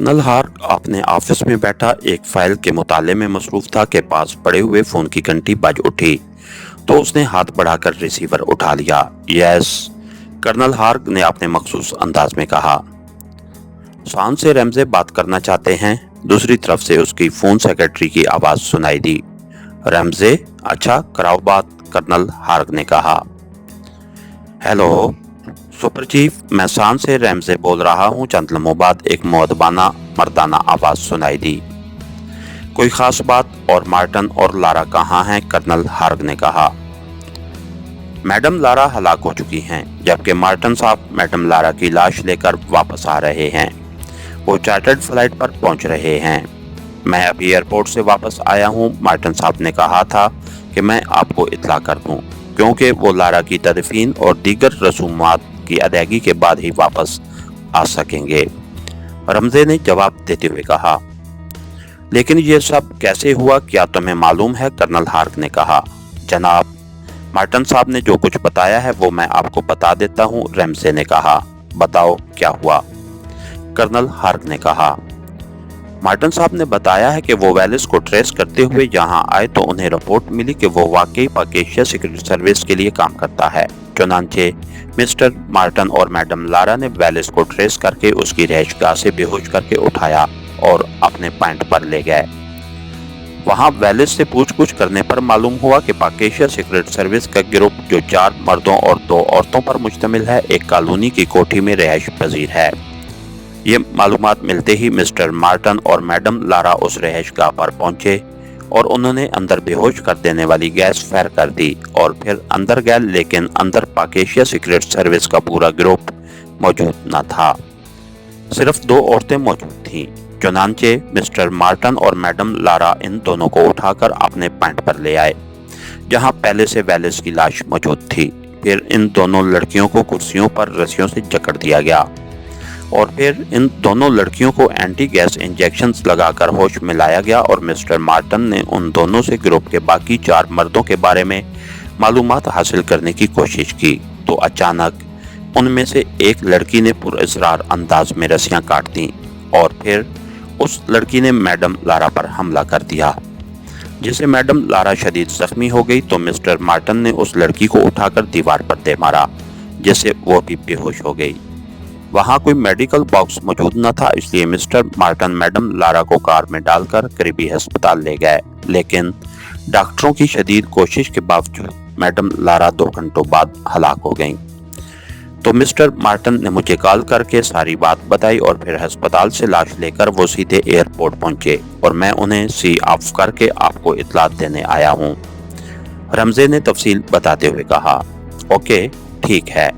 Colonel hark अपने office में बैठा एक फाइल के मुताले में मसरूफ था कि पास पड़े हुए फोन की घंटी बज उठी तो उसने हाथ बढ़ाकर रिसीवर उठा लिया। यस, कर्नल हार्क ने अपने मखसूस अंदाज में कहा। शान से रमजे बात करना चाहते हैं। दूसरी तरफ से उसकी फोन सेक्रेटरी की आवाज सुनाई दी। रमजे, अच्छा कराओ बात, कर्नल हार्क ने कहा। हेलो सुपर चीफ, मैं शान से रमजे बोल रहा हूँ। चंद लम्हों बाद एक मुअद्दबाना मर्दाना आवाज सुनाई दी। कोई खास बात? और मार्टन और लारा कहाँ हैं? कर्नल हार्क ने कहा। मैडम लारा हलाक हो चुकी हैं, जबकि मार्टन साहब मैडम लारा की लाश लेकर वापस आ रहे हैं। वो चार्टर्ड फ्लाइट पर पहुंच रहे हैं। मैं अभी एयरपोर्ट से वापस आया हूं। मार्टन साहब ने कहा था कि मैं आपको इत्तला कर दूं, क्योंकि वो लारा की तदफीन और दीगर रसूमात की अदायगी के बाद ही वापस आ सकेंगे। रमजे ने जवाब देते हुए कहा। लेकिन ये सब कैसे हुआ, क्या तुम्हें मालूम है? कर्नल हार्क ने कहा। जनाब, मार्टन साहब ने जो कुछ बताया है वो मैं आपको बता देता हूँ, रमजे ने कहा। बताओ क्या हुआ? कर्नल हार्क ने कहा। मार्टन साहब ने बताया है कि वो वेलिस को ट्रेस करते हुए यहाँ आए तो उन्हें रिपोर्ट मिली कि वो वाकई पाकेशिया सीक्रेट सर्विस के लिए काम करता है। चुनांचे मिस्टर मार्टन और मैडम लारा ने वेलिस को ट्रेस करके उसकी रिहाइशगाह से बेहोश करके उठाया और अपने पॉइंट पर ले गए। वहां वेलिस से पूछ-पूछ करने पर मालूम हुआ कि पाकेशिया सीक्रेट सर्विस का ग्रुप, जो 4 मर्दों और 2 औरतों पर मुश्तमिल है, एक कॉलोनी की कोठी में रिहाइश पजीर है। ये मालूमात मिलते ही मिस्टर मार्टन और मैडम लारा उस रिहाइशगाह पर पहुंचे और उन्होंने अंदर बेहोश कर देने वाली गैस फायर कर दी और फिर अंदर गए, लेकिन अंदर पाकेशिया सीक्रेट सर्विस का पूरा ग्रुप मौजूद न था। सिर्फ 2 औरतें मौजूद थीं। चुनांचे मिस्टर मार्टन और मैडम लारा इन दोनों को उठाकर अपने पॉइंट पर ले आए, जहां पहले से वेलिस की लाश मौजूद थी। फिर इन दोनों लड़कियों को कुर्सियों पर रस्सियों से जकड़ दिया गया और फिर इन दोनों लड़कियों को एंटी गैस इंजेक्शंस लगाकर होश में लाया गया और मिस्टर मार्टन ने उन दोनों से ग्रुप के बाकी 4 मर्दों के बारे में मालूमात हासिल करने की कोशिश की तो अचानक उनमें से एक लड़की ने पुरअसरार अंदाज में रस्सियां काट दी और फिर उस लड़की ने मैडम लारा पर हमला कर दिया, जिससे मैडम लारा शदीद जख्मी हो गई तो मिस्टर मार्टन ने उस लड़की को उठाकर दीवार पर दे मारा, जिससे वो भी बेहोश हो गई। वहां कोई मेडिकल बॉक्स मौजूद न था, इसलिए मिस्टर मार्टन मैडम लारा को कार में डालकर करीबी अस्पताल ले गए, लेकिन डॉक्टरों की शदीद कोशिश के बावजूद मैडम लारा 2 घंटों बाद हलाक हो गईं। तो मिस्टर मार्टन ने मुझे कॉल करके सारी बात बताई और फिर अस्पताल से लाश लेकर वो सीधे एयरपोर्ट पहुंचे और मैं उन्हें सी ऑफ करके आपको इत्तला देने आया हूं, रमजे ने तफसील बताते हुए कहा। ओके, ठीक है,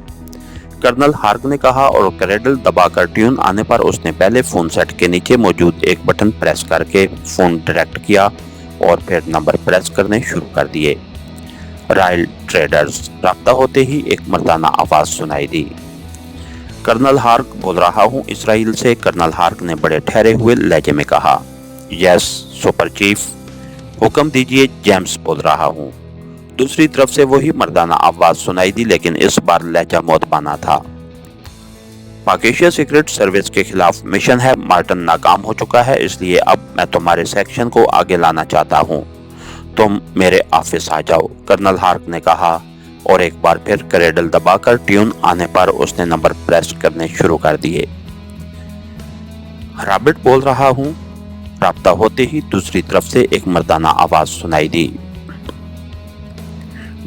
कर्नल हार्क ने कहा और क्रेडल दबाकर ट्यून आने पर उसने पहले फोन सेट के नीचे मौजूद एक बटन प्रेस करके फोन डायरेक्ट किया और फिर नंबर प्रेस करने शुरू कर दिए। Royal traders. राब्ता होते ही एक मर्दाना आवाज सुनाई दी। कर्नल हार्क बोल रहा हूँ इसराइल से, कर्नल हार्क ने बड़े ठहरे हुए लहजे में कहा। यस सुपर चीफ, हुक्म दीजिए, जेम्स बोल रहा हूँ। दूसरी तरफ से वही मर्दाना आवाज सुनाई दी, लेकिन इस बार लहजा मुअद्दबाना था। पाकेशिया सीक्रेट सर्विस के खिलाफ मिशन है, मार्टन नाकाम हो चुका है, इसलिए अब मैं तुम्हारे सेक्शन को आगे लाना चाहता हूँ। तुम मेरे ऑफिस आ जाओ, कर्नल हार्क ने कहा और एक बार फिर क्रेडल दबाकर ट्यून आने पर उसने नंबर प्रेस करने शुरू कर दिए। रॉबर्ट बोल रहा हूँ। राब्ता होते ही दूसरी तरफ से एक मर्दाना आवाज सुनाई दी।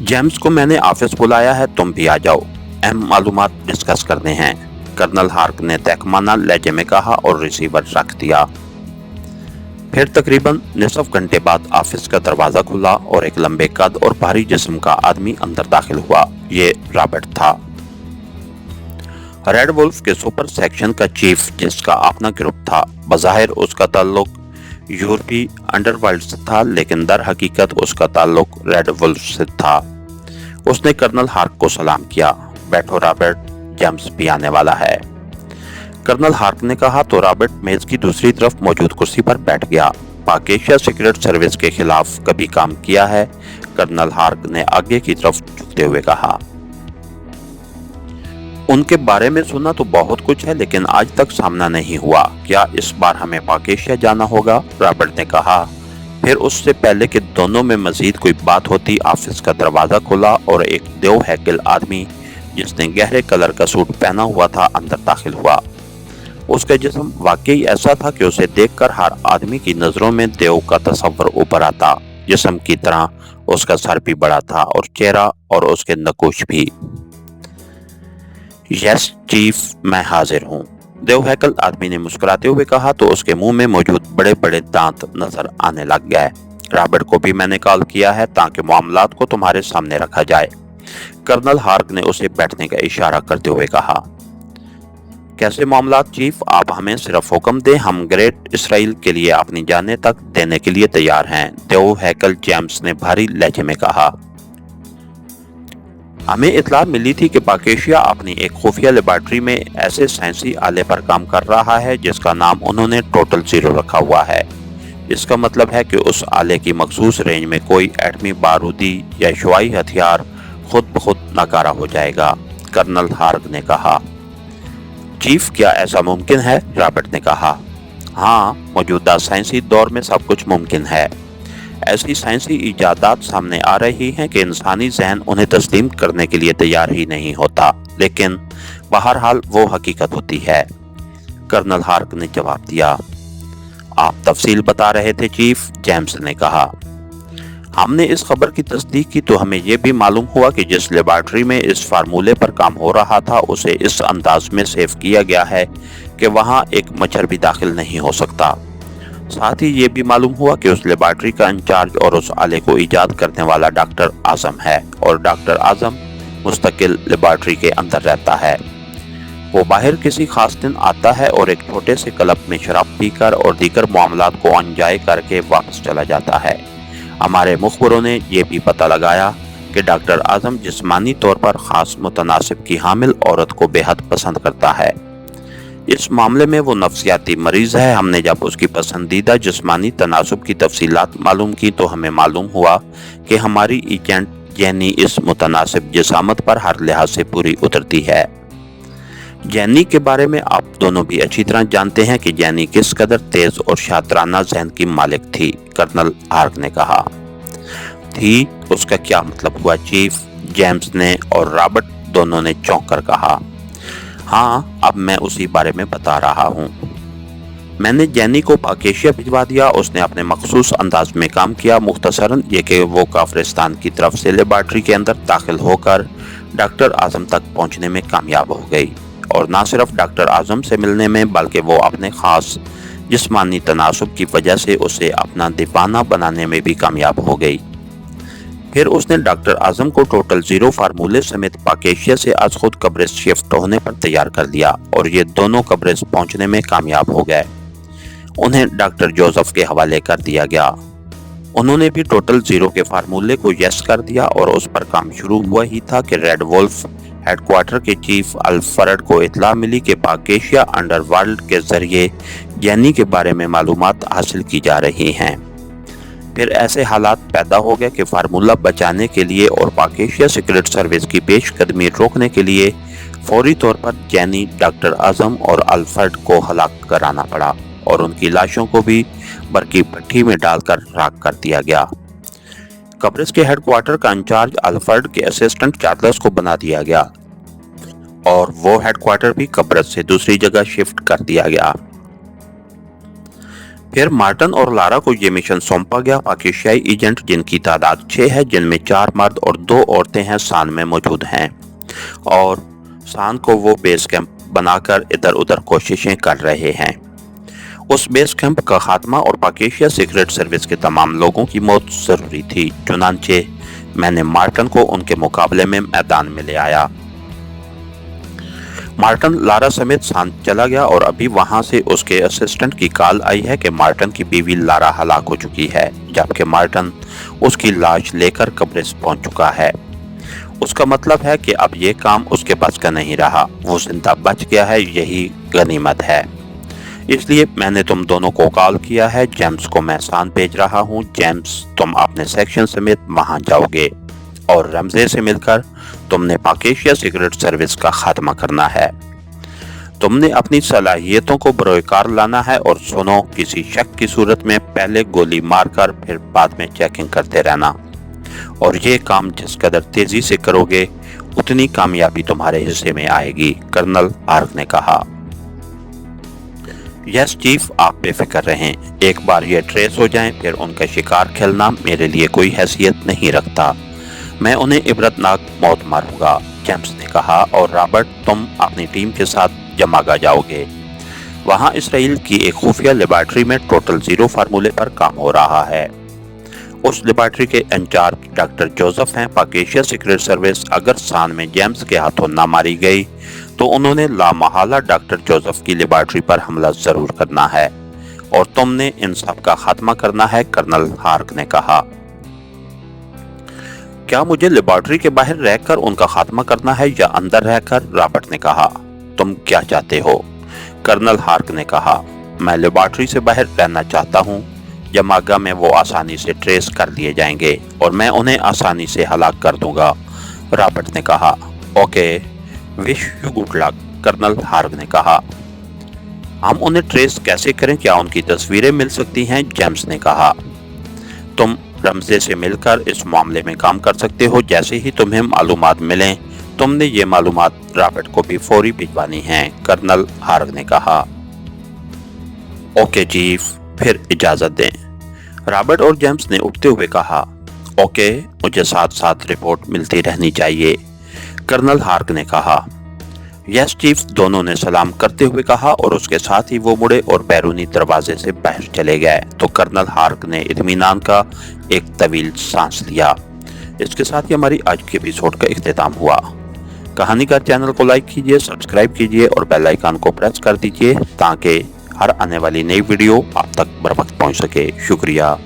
जेम्स को मैंने ऑफिस बुलाया है, तुम भी आ जाओ, अहम मालूमात डिस्कस करने हैं, कर्नल हार्क ने तहकमाना लहजे में कहा और रिसीवर रख दिया। फिर तकरीबन निसफ घंटे बाद ऑफिस का दरवाजा खुला और एक लंबे कद और भारी जिस्म का आदमी अंदर दाखिल हुआ। ये रॉबर्ट था, रेड वुल्फ के सुपर सेक्शन का चीफ, जिसका अपना ग्रुप था। बज़ाहिर उसका ताल्लुक यूरोपी अंडरवर्ल्ड से था, लेकिन दर हकीकत उसका ताल्लुक रेड वुल्फ से था। उसने कर्नल हार्क को सलाम किया। बैठो रॉबर्ट, जेम्स भी आने वाला है, कर्नल हार्क ने कहा तो रॉबर्ट मेज की दूसरी तरफ मौजूद कुर्सी पर बैठ गया। पाकेशिया सीक्रेट सर्विस के खिलाफ कभी काम किया है? कर्नल हार्क ने आगे की तरफ झुकते हुए कहा। उनके बारे में सुना तो बहुत कुछ है, लेकिन आज तक सामना नहीं हुआ। क्या इस बार हमें पाकेशिया जाना होगा? रॉबर्ट ने कहा। फिर उससे पहले कि दोनों में मजीद कोई बात होती, ऑफिस का दरवाजा खुला और एक देव हैकल आदमी जिसने गहरे कलर का सूट पहना हुआ था अंदर दाखिल हुआ। उसका जिस्म वाकई ऐसा था कि उसे देखकर हर आदमी की नजरों में देव का तस्वर उभर आता। जिस्म की तरह उसका सर भी बड़ा था और चेहरा और उसके नकुश भी। यस चीफ, मैं हाजिर हूँ, देव हैकल आदमी ने मुस्कुराते हुए कहा तो उसके मुंह में मौजूद बड़े बड़े दांत नजर आने लग गए। रॉबर्ट को भी मैंने कॉल किया है ताकि मामलात को तुम्हारे सामने रखा जाए। कर्नल हार्क ने उसे बैठने का इशारा करते हुए कहा। कैसे मामलात चीफ? आप हमें सिर्फ हुक्म दें, हम ग्रेट इसराइल के लिए अपनी जानें तक देने के लिए तैयार हैं, देव हैकल जेम्स ने भारी लहजे में कहा। हमें इत्तला मिली थी कि पाकेशिया अपनी एक खुफिया लेबॉर्ट्री में ऐसे साइंसी आले पर काम कर रहा है जिसका नाम उन्होंने टोटल जीरो रखा हुआ है। इसका मतलब है कि उस आले की मखसूस रेंज में कोई एटमी बारूदी या हवाई हथियार खुद ब खुद नाकारा हो जाएगा, कर्नल हार्क ने कहा। चीफ, क्या ऐसा मुमकिन है? रॉबर्ट ने कहा। हाँ, मौजूदा साइंसी दौर में सब कुछ मुमकिन है। ऐसी साइंसी इजादात सामने आ रही हैं कि इंसानी जहन उन्हें तस्लीम करने के लिए तैयार ही नहीं होता, लेकिन बहरहाल वो हकीकत होती है, कर्नल हार्क ने जवाब दिया। आप तफसील बता रहे थे चीफ, जेम्स ने कहा। हमने इस खबर की तस्दीक की तो हमें यह भी मालूम हुआ कि जिस लेबॉर्ट्री में इस फार्मूले पर काम हो रहा था उसे इस अंदाज में सेव किया गया है कि वहां एक मच्छर भी दाखिल नहीं हो सकता। साथ ही ये भी मालूम हुआ कि उस लेबॉर्ट्री का इंचार्ज और उस आले को इजाद करने वाला डॉक्टर आजम है और डॉक्टर आजम मुस्तकिल लेबॉर्ट्री के अंदर रहता है। वो बाहर किसी खास दिन आता है और एक छोटे से क्लब में शराब पीकर और दीगर मामलात को एंजॉय करके वापस चला जाता है। हमारे मुखबरों ने यह भी पता लगाया कि डॉक्टर आजम जिस्मानी तौर पर खास मुतनासिब की हामिल औरत को बेहद पसंद करता है। इस मामले में वो नफ्सियाती मरीज है। हमने जब उसकी पसंदीदा जिस्मानी तनासुब की तफसीलात मालूम की तो हमें मालूम हुआ कि हमारी एजेंट जैनी इस मुतनासिब जिसामत पर हर लिहाज से पूरी उतरती है। जैनी के बारे में आप दोनों भी अच्छी तरह जानते हैं कि जैनी किस कदर तेज और शातराना जहन की मालिक थी, कर्नल हार्क ने कहा। थी? उसका क्या मतलब हुआ चीफ? जेम्स ने और रॉबर्ट दोनों ने चौंक कर कहा। हाँ, अब मैं उसी बारे में बता रहा हूँ। मैंने जैनी को पाकेशिया भिजवा दिया। उसने अपने मखसूस अंदाज में काम किया। मुख्तसरन ये कि वो काफरिस्तान की तरफ से लेबॉर्ट्री के अंदर दाखिल होकर डॉक्टर आजम तक पहुंचने में कामयाब हो गई और न सिर्फ डॉक्टर आजम से मिलने में बल्कि वो अपने खास जिस्मानी तनासुब की वजह से उसे अपना दीवाना बनाने में भी कामयाब हो गई। फिर उसने डॉक्टर आजम को टोटल जीरो फार्मूले समेत पाकेशिया से आज खुद कब्रिज शिफ्ट होने पर तैयार कर दिया और ये दोनों कब्रिज पहुंचने में कामयाब हो गए। उन्हें डॉक्टर जोसेफ के हवाले कर दिया गया। उन्होंने भी टोटल जीरो के फार्मूले को यस कर दिया और उस पर काम शुरू हुआ ही था कि रेड वुल्फ हेडक्वार्टर के चीफ अल्फ्रेड को इत्तला मिली कि पाकेशिया अंडरवर्ल्ड के जरिए जैनी के बारे में मालूमात हासिल की जा रही हैं। फिर ऐसे हालात पैदा हो गए कि फार्मूला बचाने के लिए और पाकेशिया सीक्रेट सर्विस की पेशकदमी रोकने के लिए फौरी तौर पर जैनी, डॉक्टर आजम और अल्फ्रेड को हलाक कराना पड़ा और उनकी लाशों को भी बरकी भट्टी में डालकर राख कर दिया गया। कब्रिज के हेडक्वार्टर का इंचार्ज अल्फ्रेड के असिस्टेंट चार्ल्स को बना दिया गया और वो हेडक्वार्टर भी कब्रिज से दूसरी जगह शिफ्ट कर दिया गया। फिर मार्टन और लारा को ये मिशन सौंपा गया। पाकेशियाई एजेंट जिनकी तादाद 6 है, जिनमें 4 मर्द और 2 औरतें हैं, सान में मौजूद हैं और सान को वो बेस कैंप बनाकर इधर उधर कोशिशें कर रहे हैं। उस बेस कैंप का खात्मा और पाकेशिया सीक्रेट सर्विस के तमाम लोगों की मौत जरूरी थी। चुनांचे मैंने मार्टन को उनके मुकाबले में मैदान में ले आया। मार्टन लारा समेत सान चला गया और अभी वहां से उसके असिस्टेंट की कॉल आई है कि मार्टन की बीवी लारा हलाक हो चुकी है, जबकि मार्टन उसकी लाश लेकर कब्रिज पहुंच चुका है। उसका मतलब है कि अब ये काम उसके बस का नहीं रहा। वो जिंदा बच गया है, यही गनीमत है। इसलिए मैंने तुम दोनों को कॉल किया है। जेम्स को मैं सान भेज रहा हूँ। जेम्स, तुम अपने सेक्शन समेत वहां जाओगे और रमजे से मिलकर तुमने पाक एशिया सीक्रेट सर्विस का खात्मा करना है। तुमने अपनी सलाहियतों को बरोकार लाना है और सुनो, किसी शक की सूरत में पहले गोली मारकर फिर बाद में चेकिंग करते रहना, और ये काम जिस कदर तेजी से करोगे उतनी कामयाबी तुम्हारे हिस्से में आएगी, कर्नल हार्क ने कहा। यस चीफ, आप बेफिक्र रहें। एक बार ये ट्रेस हो जाएं, फिर उनका शिकार खेलना मेरे लिए कोई हैसियत नहीं रखता। मैं उन्हें इबरतनाक मौत मारूंगा, जेम्स ने कहा। और रॉबर्ट, तुम अपनी टीम के साथ जमागा जाओगे। वहां इसराइल की एक खुफिया लेबॉर्ट्री में टोटल जीरो फार्मूले पर काम हो रहा है। उस लेबॉर्ट्री के इंचार्ज डॉक्टर जोसेफ हैं। पाक एशिया सीक्रेट सर्विस अगर सान में जेम्स के हाथों ना मारी गई तो उन्होंने लामहला डॉक्टर जोसेफ की लेबॉर्ट्री पर हमला जरूर करना है, और तुमने इन सब का खात्मा करना है, कर्नल हार्क ने कहा। क्या मुझे लेबॉर्ट्री के बाहर रहकर उनका खात्मा करना है या अंदर रहकर? रॉबर्ट ने कहा। तुम क्या चाहते हो? कर्नल हार्क ने कहा। मैं लेबॉर्ट्री से बाहर रहना चाहता हूँ। जमागा में वो आसानी से ट्रेस कर लिए जाएंगे और मैं उन्हें आसानी से हलाक कर दूंगा, रॉबर्ट ने कहा। Okay, wish you good luck, colonel Hark ने कहा। हम उन्हें ट्रेस कैसे करें? क्या उनकी तस्वीरें मिल सकती हैं? जेम्स ने कहा। तुम रमजे से मिलकर इस मामले में काम कर सकते हो। जैसे ही तुम्हें मालूमात मिलें, तुमने ये मालूमात रॉबर्ट को भी फौरी भिजवानी है, कर्नल हार्क ने कहा। ओके चीफ, फिर इजाजत दें, रॉबर्ट और जेम्स ने उठते हुए कहा। ओके, मुझे साथ साथ रिपोर्ट मिलती रहनी चाहिए, कर्नल हार्क ने कहा। यस चीफ, दोनों ने सलाम करते हुए कहा और उसके साथ ही वो मुड़े और बैरूनी दरवाजे से बाहर चले गए। तो कर्नल हार्क ने इत्मीनान का एक तवील सांस लिया। इसके साथ ही हमारी आज के एपिसोड का इख्तिताम हुआ। कहानीकार चैनल को लाइक कीजिए, सब्सक्राइब कीजिए और बेल आइकन को प्रेस कर दीजिए ताकि हर आने वाली नई वीडियो आप तक बर वक्त पहुंच सके। शुक्रिया।